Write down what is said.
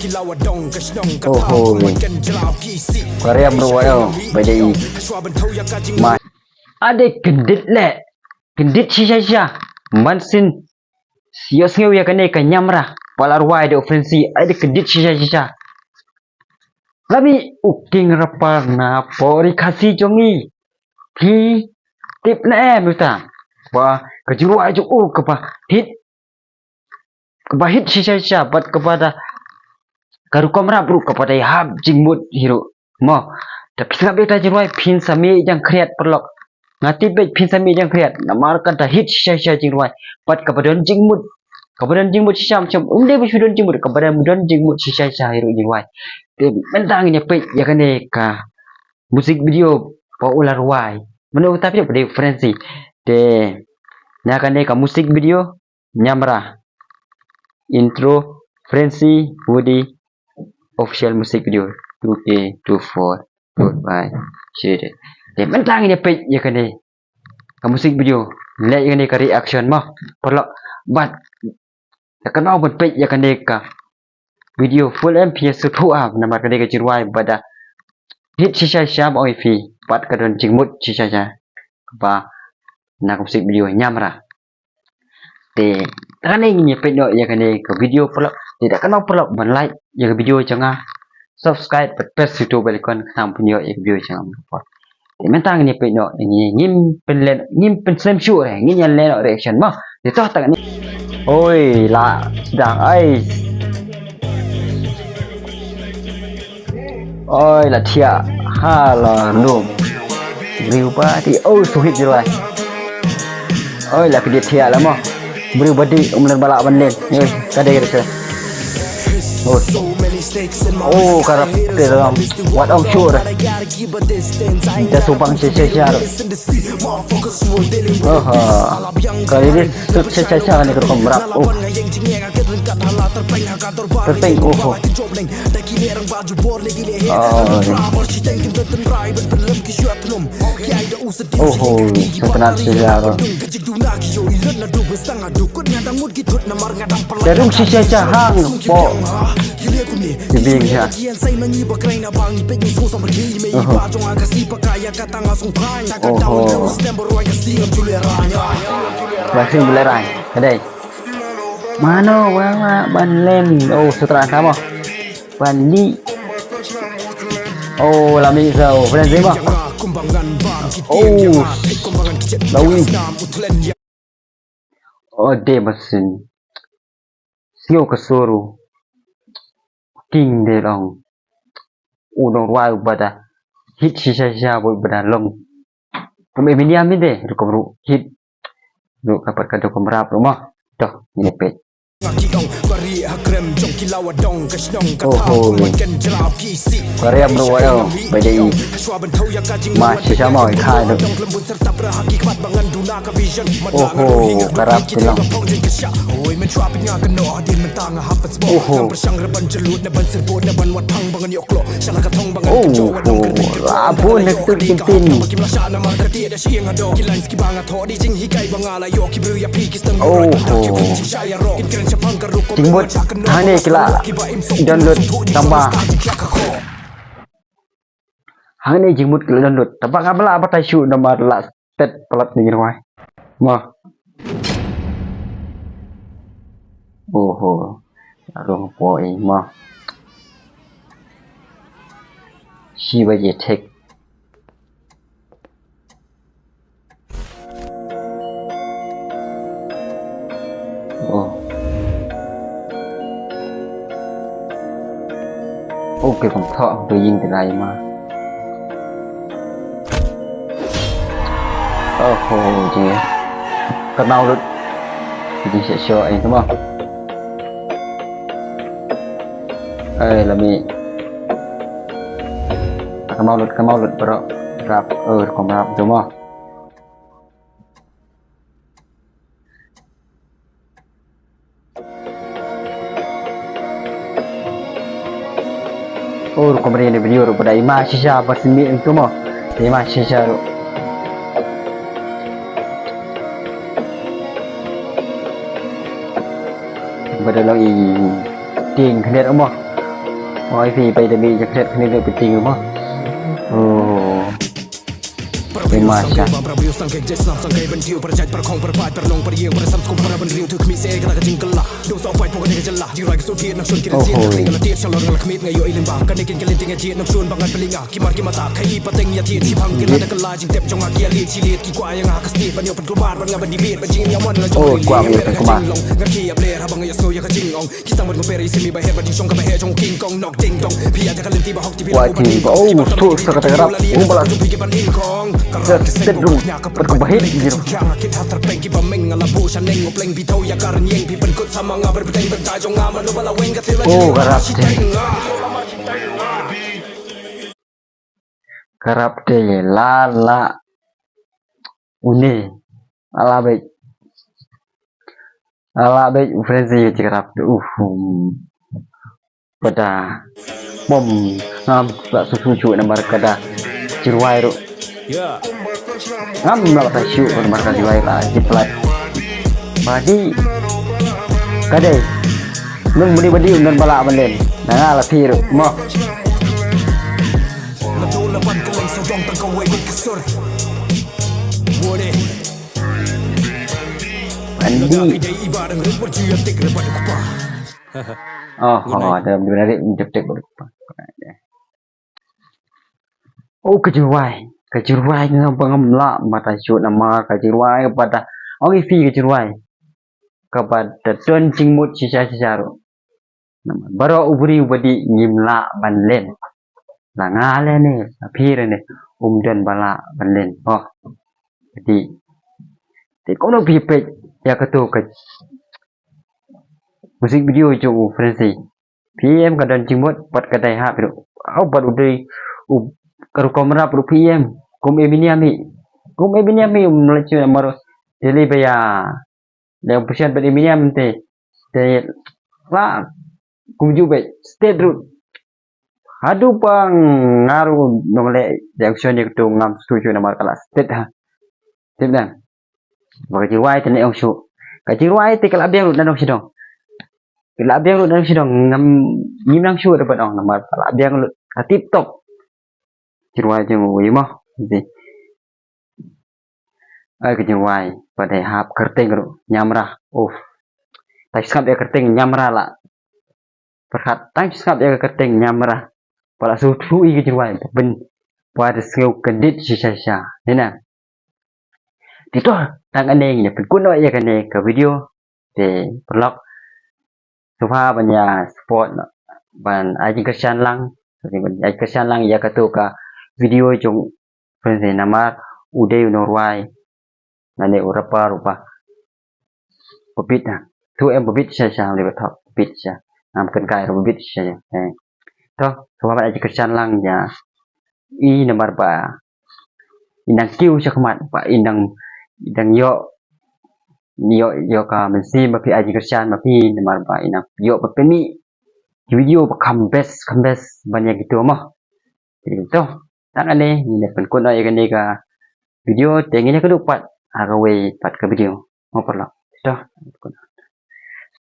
Oh, Korea bro bây mà ada kedit le kedit shisha mansin sios ngeu ya kane kanyamra palar wide ofensi ada kedit shisha labi uking rapar na pori kasi jongi ki tip na buta wa kejuru aja hit shisha bat kepada karukamra bro kepada hab jingmut hero mo tapi sebab beta jeruai pin sami yang kreat perlok ngati bet pin sami yang kreat namar kata hit shisha jeruai pat kepada jingmut shisha macam unde bisudon jingmut kepada mudan jingmut shisha hero jeruai tapi mentang ini pe ya kane ka musik video pa ular wai menurut tapi pada referensi de na kane ka musik video nyamra intro Frenzy Woody official music video 2K 24 goodbye share de mentang ini pe ya kane ka musik video le ya kane ka reaction mah perlo bat kenal bet pe ya kane ka video full MPS tu nama kane ka jirwai bada hit shisha oi fi pat ka don jingmut shisha ba na musik video nyamra te kane ni pe no ya kane ka video perlo tidak kenal perlo ban like ya video jangan subscribe press YouTube balikon tham punya video jangan lupa mentang ni pe no ni ngim pen slam show ngin yan le reaction mah itu tak ni oi la sedang ai oi là thia ha là nôm riu ba thì ôi số hit rồi oi là cái dia thia lắm mà beri badi umlan balak bandel oi kada kada oh karap dalam what I'm sure dah subang shisha kali ini shisha ni kerja merap terpeng sebenarnya shisha Darung shisha hang po Dibing siya Bahasa belerai Kadai Mano wawa ban lem oh sutra sama ban li oh lami sao friend mah oh lawi oh de mesin siêu kasuru king de long udong wai bada hit shisha boy bada long kami mediam ni de rukom hit ru kapat kado komrap rumah toh ini pet Korea bro bây mà chỉ cho mọi khai được karap tilang apun nak tin Jingmut hanya kila download tambah hanya jingmut kila download tambah ngabla apa tayu nama last stat pelat ni rumah mah rong poi mah si baje tek okผมเถาะตัวยิงแต่ไรมาโอ้โหจริงก็เน่าเลยจริงเสียชัวเองใช่ไหมแล้วมีก็เน่าเลยเพราะรับของรับใช่ไหมkemudian ini video pada imah shisha bersemi itu mah imah shisha pada lagi ting kena mah Ôi vì bây giờ bị giật giật nên được bị tình đúng không? Ồ, cái mà chả. Ồ, quả mình phải có mà. Wah, tiba. Oh, tuh sekarang balas. Cenderung berkebahit gitu. Oh, garap deh, lala, uni, ala baik, frenzy garap deh, pada bom ngam tak susu nomor kada cirwai ru ngam nak tak siu nomor kada cirwai lah jiplai bagi kada nung beli beli dan balak balen nah lah piru mo andi oh dalam menarik mencetek berlupa. Oh kejurwai ngam pengemla mata shoot nama kejurwai kepada orang fi kejurwai kepada tuan cingmut sisa-sisa ru. Baru ubri ubadi ngimla banlen. Lah ngale ni, apir ni dan bala banlen. Oh. Jadi kono pipet ya ketu ke musik video jo frenzy. PM kadan cingmut pat kadai ha biru. Au pat udai karu kamera pro PM kum ebiniami melacu nomor deli baya yang pusian pada ebiniam te lah kum jube state route adu pang ngaru nomle junction yang tu ngam setuju nomor kelas state ha tidak bagi jiwai tene ong su ka jiwai te kala biang dan ong sidong kala biang dan sidong ngam ngimang su dapat ong nomor kala biang tip top jiwai je mu mah jadi ai ke jiwai pada hap kerteng ru nyamrah tak skap ya kerteng nyamrah lah perhat tak skap ya kerteng nyamrah pada suatu i ke jiwai ben pada skeu kendit sisa-sisa nena itu tang aneng ya pen kuno ya kane ke video de vlog suha banya sport ban aji kesan lang aji kesan lang ya katu ka video jong frenzy nama uday norway nane urapa rupa bebit tu em bebit saya lebih top bebit saya am ken kai bebit saya toh suha aji kesan lang ya i nomor ba indang kiu sakmat pa indang yo ka mensi ma pi aji kesan ma pi nomor ba indang yo pa peni video kambes banyak gitu mah itu tak ane ni pen kuno ya kan ka video tengene kedupat agawe pat ke video ngoper lah dah